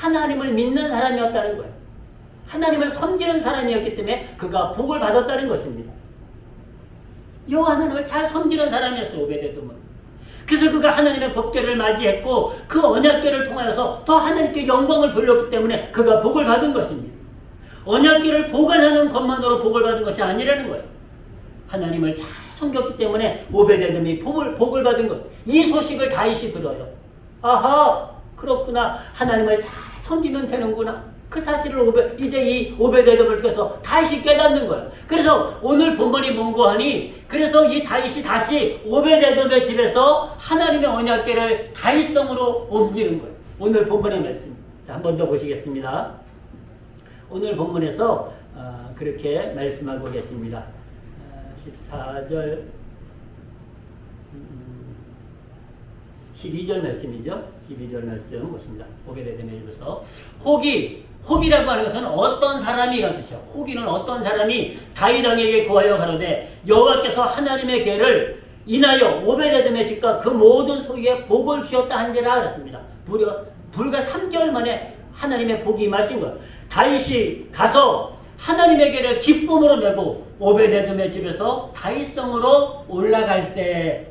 하나님을 믿는 사람이었다는 거예요. 하나님을 섬기는 사람이었기 때문에 그가 복을 받았다는 것입니다. 여호와 하나님을 잘 섬기는 사람이었어요. 오베데돔은. 그래서 그가 하나님의 법궤를 맞이했고 그 언약궤를 통하여서 더 하나님께 영광을 돌렸기 때문에 그가 복을 받은 것입니다. 언약궤를 보관하는 것만으로 복을 받은 것이 아니라는 거예요. 하나님을 잘 섬겼기 때문에 오베데돔이 복을 받은 것. 이 소식을 다윗이 들어요. 아하, 그렇구나. 하나님을 잘 섬기면 되는구나. 그 사실을 이제 이 오베데돔을 통해서 다윗이 깨닫는 거예요. 그래서 오늘 본문이 뭔고 하니, 그래서 이 다윗이 다시 오베데돔의 집에서 하나님의 언약궤를 다윗성으로 옮기는 거예요. 오늘 본문의 말씀. 자, 한 번 더 보시겠습니다. 오늘 본문에서 그렇게 말씀하고 계십니다. 14절 12절 말씀이죠. 12절 말씀 보십니다. 오베데돔의 집에서 혹이라고 하는 것은 어떤 사람이라는 뜻이죠. 혹이는 어떤 사람이 다윗 왕에게 구하여 가로되 여호와께서 하나님의 궤를 인하여 오베데돔의 집과 그 모든 소유에 복을 주셨다 한지라 그랬습니다. 불과 3개월 만에 하나님의 복이 임하신 거예요. 다윗이 가서 하나님의 궤를 기쁨으로 메고 오베데돔의 집에서 다윗성으로 올라갈새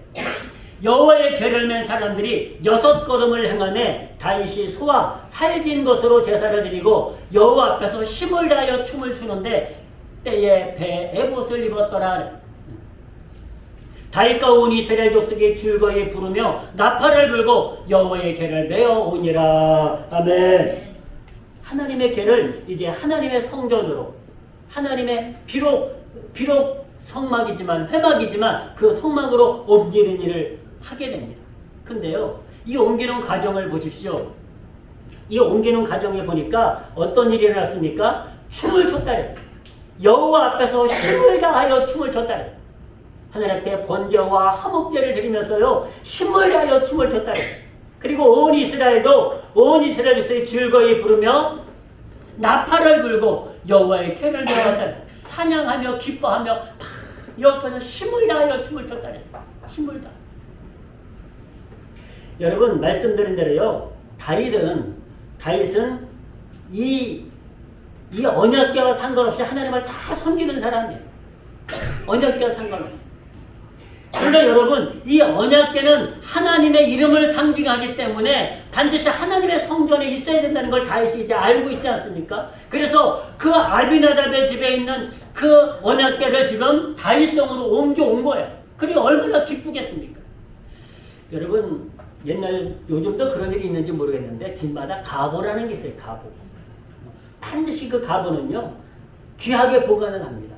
여호와의 궤를 맨 사람들이 6걸음을 행하네 다윗이 소와 살진 것으로 제사를 드리고 여호와 앞에서 힘을 다하여 춤을 추는데 때에 배에 에봇을 입었더라. 다윗과 온 이스라엘 족속이 즐거이 부르며 나팔을 불고 여호와의 궤를 메어 오니라. 아멘. 하나님의 궤를 이제 하나님의 성전으로, 하나님의 비록 성막이지만 회막이지만 그 성막으로 옮기는 일을 하게 됩니다. 근데요, 이 옮기는 과정을 보십시오. 이 옮기는 과정에 보니까 어떤 일이 일어났습니까? 춤을 췄다 그랬어요. 여호와 앞에서 힘을 다하여 춤을 췄다 그랬어요. 하나님 앞에 번제와 화목제를 드리면서요, 힘을 다하여 춤을 췄다 그랬어요. 그리고 온 이스라엘 족속이 즐거이 부르며 나팔을 불고 여호와의 궤를 메었다. 찬양하며 기뻐하며 옆에서 힘을 다하여 춤을 췄다 그랬어요. 힘을 다. 여러분 말씀드린 대로요. 다윗은 이 언약궤와 상관없이 하나님을 잘 섬기는 사람이에요. 언약궤와 상관없이. 그러나 여러분 이 언약궤는 하나님의 이름을 상징하기 때문에 반드시 하나님의 성전에 있어야 된다는 걸 다윗이 이제 알고 있지 않습니까? 그래서 그 아비나답의 집에 있는 그 언약궤를 지금 다윗성으로 옮겨온 거예요. 그리고 얼마나 기쁘겠습니까? 여러분 요즘도 그런 일이 있는지 모르겠는데 집마다 가보라는 게 있어요. 가보. 반드시 그 가보는요 귀하게 보관을 합니다.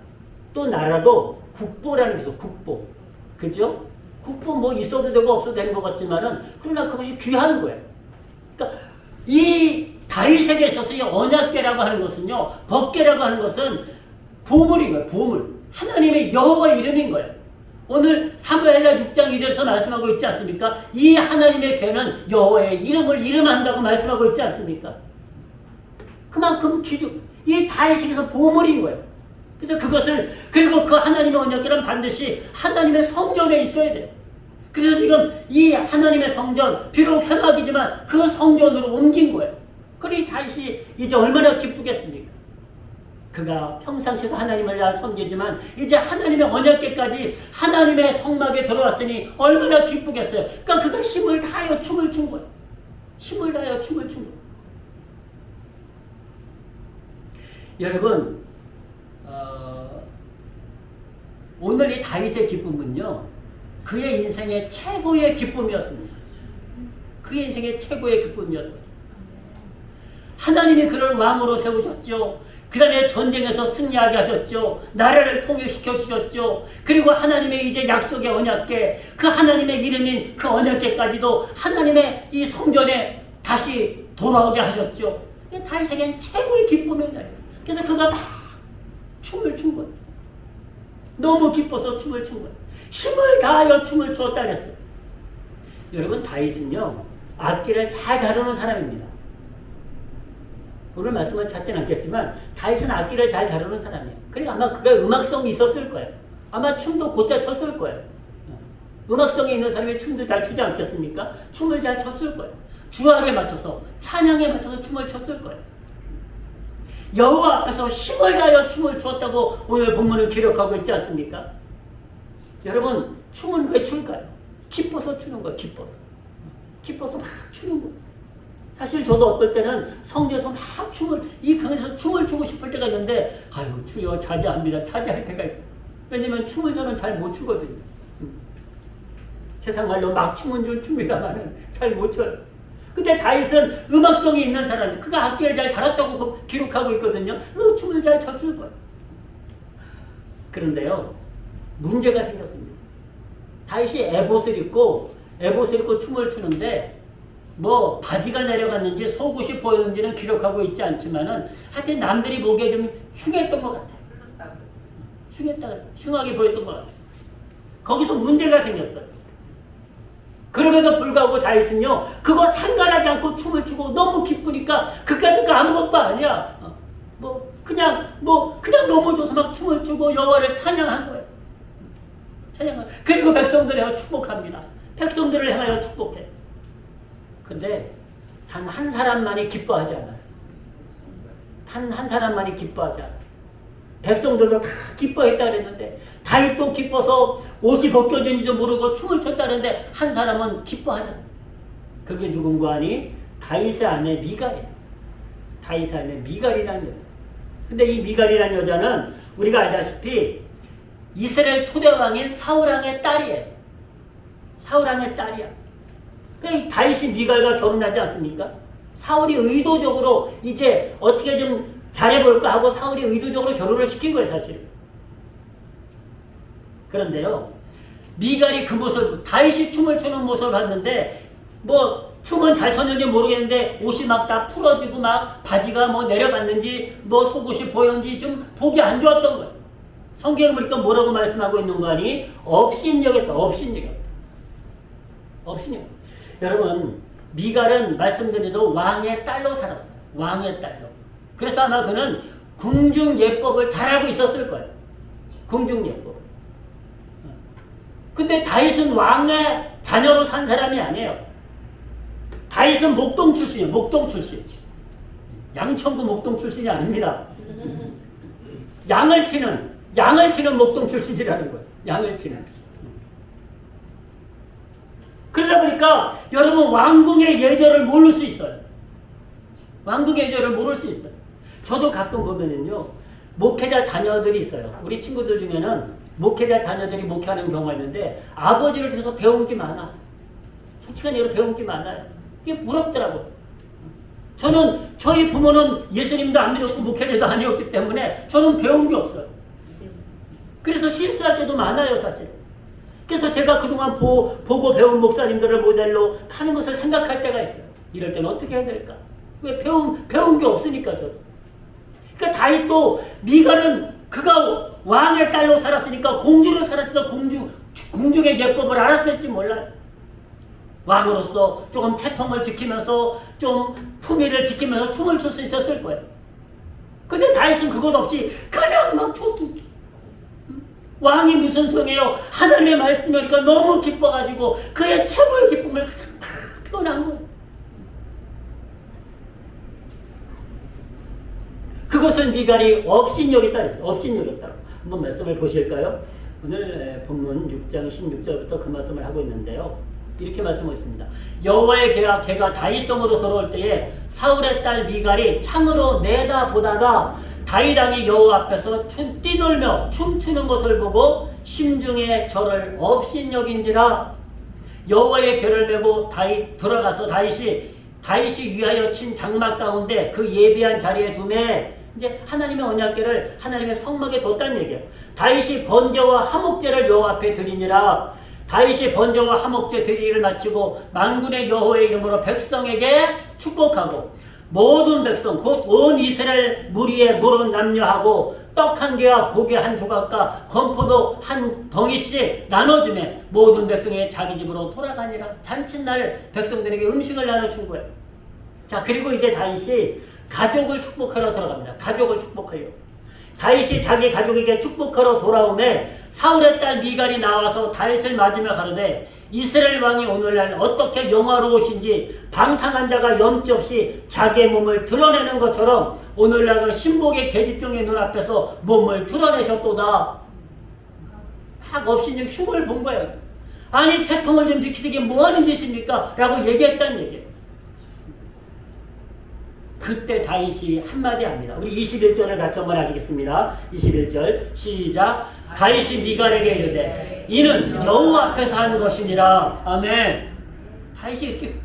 또 나라도 국보라는 게 있어요. 국보. 그죠? 국보 뭐 있어도 되고 없어도 되는 것 같지만은 그러나 그것이 귀한 거예요. 그러니까 이 다윗에게 있어서 이 언약궤라고 하는 것은요, 법궤라고 하는 것은 보물인 거예요. 보물. 하나님의 여호와 이름인 거예요. 오늘 사무엘하 6장 2절에서 말씀하고 있지 않습니까? 이 하나님의 궤는 여호와의 이름을 이름한다고 말씀하고 있지 않습니까? 그만큼 이 다윗에게서 보물인 거예요. 그래서 그리고 그 하나님의 언약궤는 반드시 하나님의 성전에 있어야 돼요. 그래서 지금 이 하나님의 성전, 비록 회막이지만 그 성전으로 옮긴 거예요. 그러니 다윗이 이제 얼마나 기쁘겠습니까? 그가 평상시도 하나님을 잘 섬기지만 이제 하나님의 언약궤까지 하나님의 성막에 들어왔으니 얼마나 기쁘겠어요. 그러니까 그가 힘을 다하여 춤을 춘 거예요. 힘을 다하여 춤을 춘 거예요. 여러분 오늘 이 다윗의 기쁨은요, 그의 인생의 최고의 기쁨이었습니다. 그의 인생의 최고의 기쁨이었습니다. 하나님이 그를 왕으로 세우셨죠. 그 다음에 전쟁에서 승리하게 하셨죠. 나라를 통일시켜 주셨죠. 그리고 하나님의 이제 약속의 언약궤, 그 하나님의 이름인 그 언약궤까지도 하나님의 이 성전에 다시 돌아오게 하셨죠. 다윗에겐 최고의 기쁨의 날이에요. 그래서 그가 막 춤을 춘 거예요. 너무 기뻐서 춤을 춘 거예요. 힘을 다하여 춤을 추었다 그랬어요. 여러분 다윗은요, 악기를 잘 다루는 사람입니다. 오늘 말씀은 찾지는 않겠지만 다윗은 악기를 잘 다루는 사람이에요. 그러니까 아마 그가 음악성이 있었을 거예요. 아마 춤도 곧잘 췄을 거예요. 음악성이 있는 사람이 춤도 잘 추지 않겠습니까? 춤을 잘 췄을 거예요. 주악에 맞춰서 찬양에 맞춰서 춤을 췄을 거예요. 여호와 앞에서 힘을 다하여 춤을 추었다고 오늘 본문은 기록하고 있지 않습니까? 여러분 춤은 왜 출까요? 기뻐서 추는 거예요. 기뻐서 막 추는 거예요. 사실 저도 어떨 때는 성전에서 막 이 강에서 춤을 추고 싶을 때가 있는데 아유 주여 자제합니다. 자제할 때가 있어요. 왜냐면 춤을 저는 잘 못 추거든요. 세상 말로 막 춤은 좀 춤이라마는 잘 못 춰요. 근데 다윗은 음악성이 있는 사람이 그가 악기를 잘 다뤘다고 기록하고 있거든요. 그 춤을 잘 췄을 거예요. 그런데요 문제가 생겼습니다. 다윗이 에봇을 입고 춤을 추는데 뭐 바지가 내려갔는지 속옷이 보였는지는 기록하고 있지 않지만은 하여튼 남들이 보기에 좀 흉했던 것 같아요. 흉하게 보였던 것 같아요. 거기서 문제가 생겼어요. 그럼에도 불구하고 다윗은요 그거 상관하지 않고 춤을 추고 너무 기쁘니까 그까짓 거 아무것도 아니야. 그냥 넘어져서 막 춤을 추고 여호와를 찬양한 거예요. 그리고 백성들을 향하여 축복합니다. 백성들을 향하여 축복해. 근데 단 한 사람만이 기뻐하지 않아요. 단 한 사람만이 기뻐하지 않아요. 백성들도 다 기뻐했다 그랬는데 다윗도 기뻐서 옷이 벗겨진지도 모르고 춤을 췄다는데 한 사람은 기뻐하지 않아요. 그게 누군가 하니 다윗의 아내 미갈이에요. 다윗의 아내 미갈이라는 여자. 근데 이 미갈이라는 여자는 우리가 알다시피 이스라엘 초대왕인 사울왕의 딸이에요. 사울왕의 딸이야. 다윗이 미갈과 결혼하지 않습니까? 사울이 의도적으로 이제 어떻게 좀 잘해볼까 하고 사울이 의도적으로 결혼을 시킨 거예요, 사실. 그런데요, 미갈이 그 모습, 다윗이 춤을 추는 모습을 봤는데, 춤은 잘 췄는지 모르겠는데, 옷이 막 다 풀어지고 막 바지가 내려갔는지, 속옷이 보였는지 좀 보기 안 좋았던 거예요. 성경에 보니까 뭐라고 말씀하고 있는 거 아니? 업신여겼다. 여러분 미갈은 말씀드린 대로 왕의 딸로 살았어요. 왕의 딸로. 그래서 아마 그는 궁중 예법을 잘 알고 있었을 거예요. 궁중 예법. 근데 다윗은 왕의 자녀로 산 사람이 아니에요. 다윗은 목동 출신이에요. 목동 출신. 양천구 목동 출신이 아닙니다. 양을 치는 목동 출신이라는 거예요. 양을 치는. 그러다 보니까 여러분 왕궁의 예절을 모를 수 있어요. 왕궁의 예절을 모를 수 있어요. 저도 가끔 보면은요 목회자 자녀들이 있어요. 우리 친구들 중에는 목회자 자녀들이 목회하는 경우가 있는데 아버지를 통해서 배운 게 많아. 솔직한 얘기로 배운 게 많아요. 이게 부럽더라고요. 저희 부모는 예수님도 안 믿었고 목회자도 아니었기 때문에 저는 배운 게 없어요. 그래서 실수할 때도 많아요, 사실. 그래서 제가 그동안 보고 배운 목사님들을 모델로 하는 것을 생각할 때가 있어요. 이럴 때는 어떻게 해야 될까? 왜 배운 게 없으니까 저도. 그러니까 다윗도 미갈은 그가 왕의 딸로 살았으니까 공주로 살았으니까 궁중의 예법을 알았을지 몰라요. 왕으로서 조금 채통을 지키면서 좀 품위를 지키면서 춤을 출 수 있었을 거예요. 근데 다윗은 그것 없이 그냥 막 췄던 왕이 무슨 소용이에요? 하나님의 말씀이니까 너무 기뻐가지고 그의 최고의 기쁨을 그냥 막 표현한 거예요. 그것은 미갈이 업신여겼다 했어요. 업신여겼다. 한번 말씀을 보실까요? 오늘 본문 6장 16절부터 그 말씀을 하고 있는데요. 이렇게 말씀하겠습니다. 여호와의 개가 다윗성으로 들어올 때에 사울의 딸 미갈이 창으로 내다보다가 다윗 왕이 여호와 앞에서 뛰놀며 춤추는 것을 보고 심중에 저를 업신여긴지라. 여호와의 궤를 메고 들어가서 다윗이 위하여 친 장막 가운데 그 예비한 자리에 두매. 이제 하나님의 언약궤를 하나님의 성막에 뒀다는 얘기예요. 다윗이 번제와 화목제를 여호와 앞에 드리니라. 다윗이 번제와 화목제 드리기를 마치고 만군의 여호와의 이름으로 백성에게 축복하고 모든 백성 곧 온 이스라엘 무리에 물은 남녀하고 떡 한 개와 고기 한 조각과 건포도 한 덩이씩 나눠주매 모든 백성이 자기 집으로 돌아가니라. 잔칫날 백성들에게 음식을 나눠준 거예요. 자, 그리고 이제 다윗이 가족을 축복하러 들어갑니다. 가족을 축복하려. 다윗이 자기 가족에게 축복하러 돌아오매 사울의 딸 미갈이 나와서 다윗을 맞으며 가로되 이스라엘 왕이 오늘날 어떻게 영화로우신지 방탕한 자가 염치 없이 자기의 몸을 드러내는 것처럼 오늘날 그 신복의 계집종의 눈앞에서 몸을 드러내셨도다. 막 업신여기 흉을 본 거예요. 아니 채통을 좀 지키게 뭐하는 짓입니까? 라고 얘기했다는 얘기예요. 그때 다윗이 한마디 합니다. 우리 21절을 같이 한번 하시겠습니다. 21절 시작. 다윗이 미갈에게 이르되 이는 여호와 앞에서 한 것이니라. 아멘. 다윗이 이렇게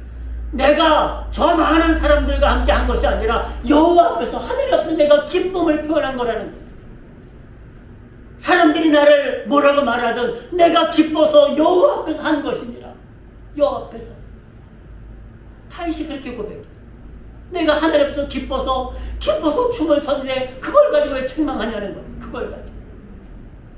내가 저 많은 사람들과 함께 한 것이 아니라 여호와 앞에서 하늘 앞에서 내가 기쁨을 표현한 거라는 거예요. 사람들이 나를 뭐라고 말하든 내가 기뻐서 여호와 앞에서 한 것이니라. 여호와 앞에서. 다윗이 그렇게 고백해요. 내가 하늘 앞에서 기뻐서 춤을 췄는데 그걸 가지고 왜 책망하냐는 거예요. 그걸 가지고.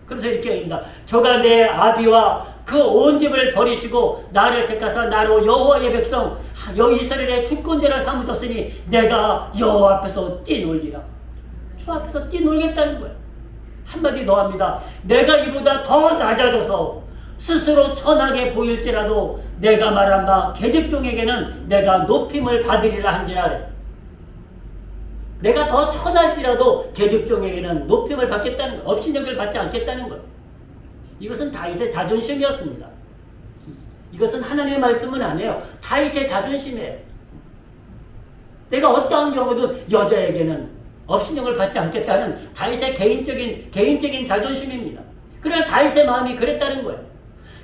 그래서 이렇게 합니다. 저가 내 아비와 그 온 집을 버리시고 나를 택하사 나로 여호와의 백성 이스라엘의 주권자를 삼으셨으니 내가 여호와 앞에서 뛰놀리라. 주 앞에서 뛰놀겠다는 거예요. 한마디 더 합니다. 내가 이보다 더 낮아져서 스스로 천하게 보일지라도 내가 말한 바 계집종에게는 내가 높임을 받으리라 한지라 그랬어요. 내가 더 천할지라도 계집종에게는 높임을 받겠다는 거, 업신여기를 받지 않겠다는 것. 이것은 다윗의 자존심이었습니다. 이것은 하나님의 말씀은 아니에요. 다윗의 자존심이에요. 내가 어떠한 경우도 여자에게는 업신여기를 받지 않겠다는 다윗의 개인적인 자존심입니다. 그러나 다윗의 마음이 그랬다는 거예요.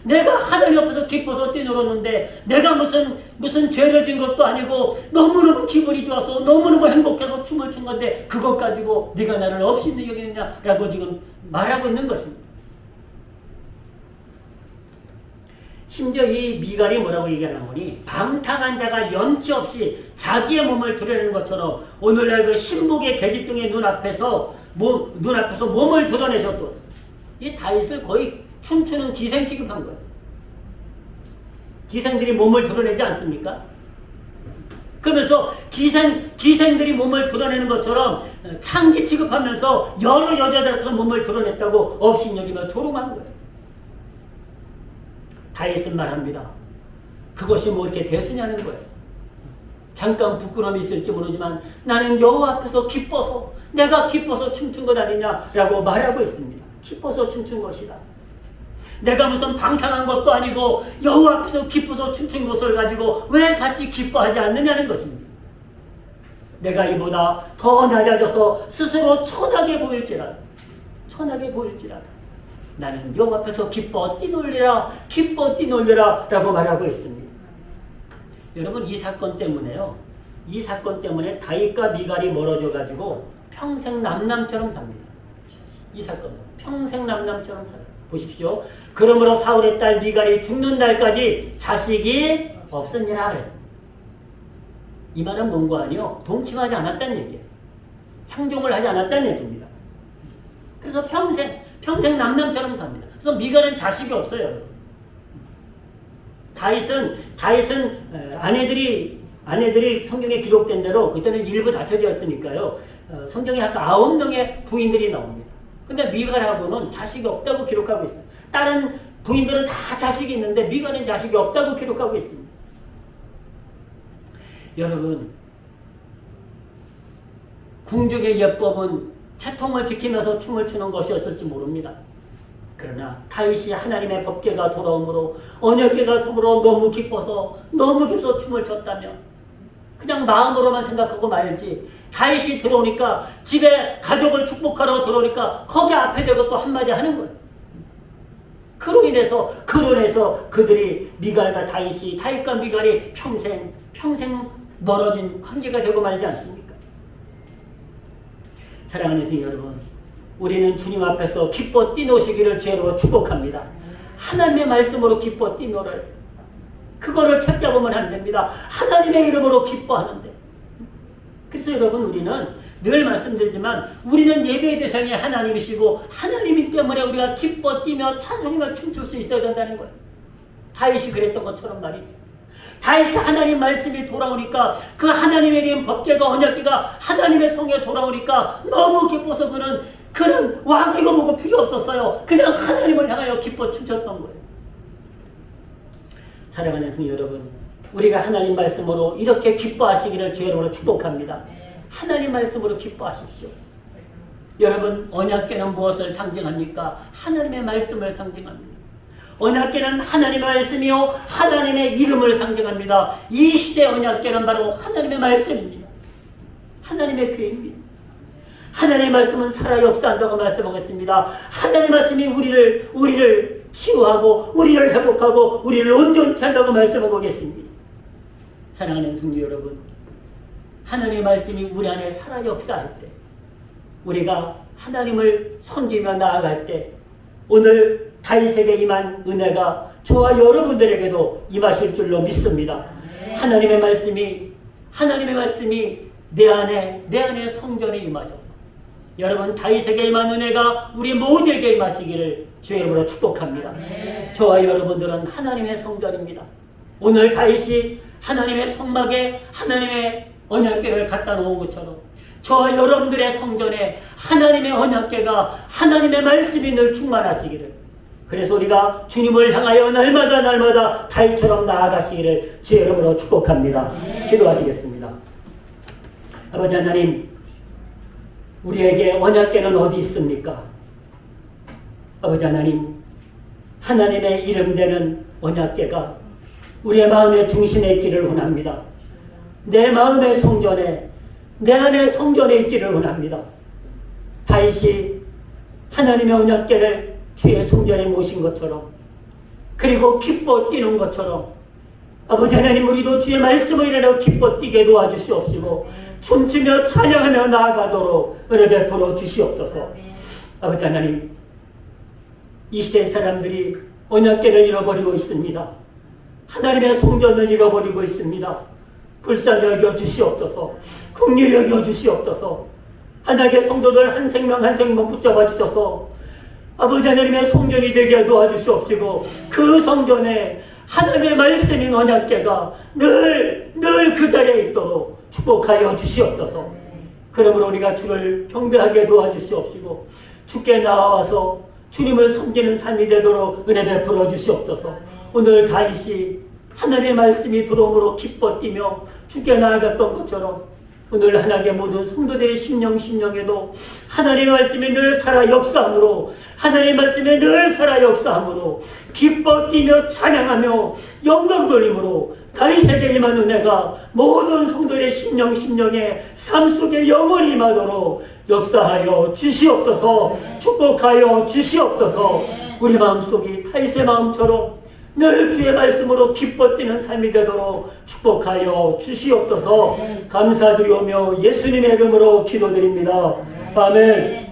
내가 하늘 옆에서 기뻐서 뛰놀았는데 내가 무슨 죄를 진 것도 아니고 너무너무 기분이 좋아서 너무너무 행복해서 춤을 춘 건데 그것 가지고 네가 나를 업신여 여기느냐라고 지금 말하고 있는 것입니다. 심지어 이 미갈이 뭐라고 얘기하는 거니? 방탕한 자가 염치 없이 자기의 몸을 드러내는 것처럼 오늘날 그 신복의 계집종의 눈앞에서 몸을 드러내셨던 이 다윗을 거의 춤추는 기생 취급한 거예요. 기생들이 몸을 드러내지 않습니까? 그러면서 기생들이 몸을 드러내는 것처럼 창기 취급하면서 여러 여자들 앞에서 몸을 드러냈다고 업신여기며 조롱한 거예요. 다윗은 말합니다. 그것이 뭐 이렇게 대수냐는 거예요. 잠깐 부끄러움이 있을지 모르지만 나는 여호와 앞에서 기뻐서 내가 기뻐서 춤춘 것 아니냐라고 말하고 있습니다. 기뻐서 춤춘 것이다. 내가 무슨 방탕한 것도 아니고 여호와 앞에서 기뻐서 춤춘 것을 가지고 왜 같이 기뻐하지 않느냐는 것입니다. 내가 이보다 더 낮아져서 스스로 천하게 보일지라도 나는 여호와 앞에서 기뻐 뛰놀리라 라고 말하고 있습니다. 여러분 이 사건 때문에 다윗과 미갈이 멀어져 가지고 평생 남남처럼 삽니다. 이 사건 평생 남남처럼 살아요. 보십시오. 그러므로 사울의 딸 미갈이 죽는 날까지 자식이 없으니라 그랬습니다. 이 말은 뭔가 아니요. 동침하지 않았다는 얘기예요. 상종을 하지 않았다는 얘기입니다. 그래서 평생 남남처럼 삽니다. 그래서 미갈은 자식이 없어요. 여러분. 다윗은 아내들이 성경에 기록된 대로 그때는 일부 다처제였으니까요. 성경에 한 9명의 부인들이 나옵니다. 근데 미갈하고는 자식이 없다고 기록하고 있어요. 다른 부인들은 다 자식이 있는데 미갈은 자식이 없다고 기록하고 있습니다. 여러분, 궁중의 예법은 채통을 지키면서 춤을 추는 것이었을지 모릅니다. 그러나 다윗이 하나님의 법궤가 돌아오므로 언약궤가 돌아오므로 너무 기뻐서 춤을 췄다면 그냥 마음으로만 생각하고 말지 다윗이 들어오니까 집에 가족을 축복하러 들어오니까 거기 앞에 대고 또 한마디 하는 거예요. 그로 인해서 그들이 다윗과 미갈이 평생 멀어진 관계가 되고 말지 않습니까? 사랑하는 성도 여러분, 우리는 주님 앞에서 기뻐 뛰노시기를 주로 축복합니다. 하나님의 말씀으로 기뻐 뛰노를 그거를 찾아보면 안 됩니다. 하나님의 이름으로 기뻐하는데. 그래서 여러분 우리는 늘 말씀드리지만 우리는 예배의 대상이 하나님이시고 하나님이기 때문에 우리가 기뻐 뛰며 찬송이며 춤출 수 있어야 된다는 거예요. 다윗이 그랬던 것처럼 말이죠. 다윗이 하나님 말씀이 돌아오니까 그 하나님의 이름 법궤가 언약궤가 하나님의 성에 돌아오니까 너무 기뻐서 그는 왕이고 뭐고 필요 없었어요. 그냥 하나님을 향하여 기뻐 춤췄던 거예요. 사랑하는 성도 여러분, 우리가 하나님 말씀으로 이렇게 기뻐하시기를 주의 이름으로 축복합니다. 하나님 말씀으로 기뻐하십시오. 여러분, 언약궤는 무엇을 상징합니까? 하나님의 말씀을 상징합니다. 언약궤는 하나님의 말씀이요 하나님의 이름을 상징합니다. 이 시대 언약궤는 바로 하나님의 말씀입니다. 하나님의 교회입니다. 하나님의 말씀은 살아 역사한다고 말씀하겠습니다. 하나님의 말씀이 우리를 치유하고 우리를 회복하고 우리를 온전케 한다고 말씀하고 계십니다. 사랑하는 성도 여러분, 하나님의 말씀이 우리 안에 살아 역사할 때, 우리가 하나님을 섬기며 나아갈 때, 오늘 다윗에게 임한 은혜가 저와 여러분들에게도 임하실 줄로 믿습니다. 하나님의 말씀이 내 안에 성전에 임하셔서 여러분 다윗에게 임한 은혜가 우리 모두에게 임하시기를 주의 이름으로 축복합니다. 저와 여러분들은 하나님의 성전입니다. 오늘 다윗이 하나님의 성막에 하나님의 언약궤를 갖다 놓은 것처럼 저와 여러분들의 성전에 하나님의 언약궤가 하나님의 말씀이 늘 충만하시기를, 그래서 우리가 주님을 향하여 날마다 다윗처럼 나아가시기를 주의 이름으로 축복합니다. 기도하시겠습니다. 아버지 하나님, 우리에게 언약궤는 어디 있습니까? 아버지 하나님, 하나님의 이름되는 언약궤가 우리의 마음의 중심에 있기를 원합니다. 내 마음의 성전에, 내 안의 성전에 있기를 원합니다. 다윗이 하나님의 언약궤를 주의 성전에 모신 것처럼, 그리고 기뻐 뛰는 것처럼, 아버지 하나님, 우리도 주의 말씀을 일하여 기뻐 뛰게 도와주시옵시고 춤추며 찬양하며 나아가도록 은혜 베풀어 주시옵소서. 아버지 하나님, 이 시대 사람들이 언약궤를 잃어버리고 있습니다. 하나님의 성전을 잃어버리고 있습니다. 불쌍히 여겨 주시옵소서. 긍휼히 여겨 주시옵소서. 하나님의 성도들 한 생명 한 생명 붙잡아 주셔서 아버지 하나님의 성전이 되게 도와주시옵시고, 그 성전에 하나님의 말씀인 언약궤가 늘 그 자리에 있도록 축복하여 주시옵소서. 그러므로 우리가 주를 경배하게 도와주시옵시고 주께 나와서 주님을 섬기는 삶이 되도록 은혜 베풀어 주시옵소서. 오늘 다윗이 하나님의 말씀이 들어옴으로 기뻐 뛰며 주께 나아갔던 것처럼 오늘 하나님의 모든 성도들의 심령에도 하나님의 말씀이 늘 살아 역사함으로, 하나님의 말씀이 늘 살아 역사함으로 기뻐 뛰며 찬양하며 영광 돌림으로 다윗에게 임한 은혜가 모든 성도들의 심령에 삶 속에 영원히 임하도록 역사하여 주시옵소서. 축복하여 주시옵소서. 우리 마음속이 다윗의 마음처럼 늘 주의 말씀으로 기뻐 뛰는 삶이 되도록 축복하여 주시옵소서. 감사드리오며 예수님의 이름으로 기도드립니다. 아멘.